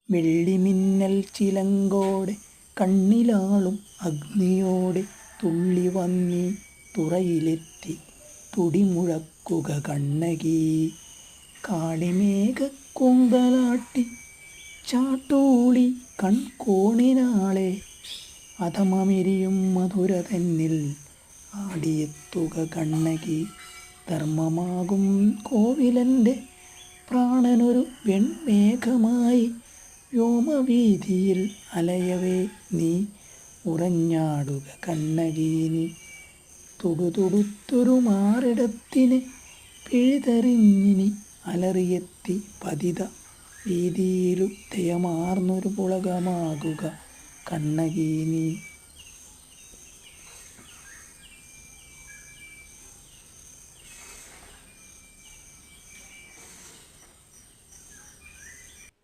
വെള്ളിമിന്നൽ ചിലങ്കോടെ കണ്ണിലാളും അഗ്നിയോടെ തുള്ളി വന്നീ തുറയിലെത്തി തുടിമുഴക്കുക കണ്ണകി. കാളിമേഘക്കൂന്തലാട്ടി ചാട്ടൂളി കൺകോണിനാളെ അധമമെരിയും മധുര തന്നിൽ ആടിയെത്തുക കണ്ണകി. ധർമ്മമാകും കോവിലൻ്റെ പ്രാണനൊരു വെൺമേഘമായി വ്യോമവീതിയിൽ അലയവേ നീ ഉറഞ്ഞാടുക കണ്ണകി. നീ തുടുതുടുത്തൊരു മാറിടത്തിന് പിഴുതെറിഞ്ഞിനി അലറിയെത്തി പതിത വീതിയിലുദയമാർന്നൊരു പുളകമാകുക കണ്ണകി. നീ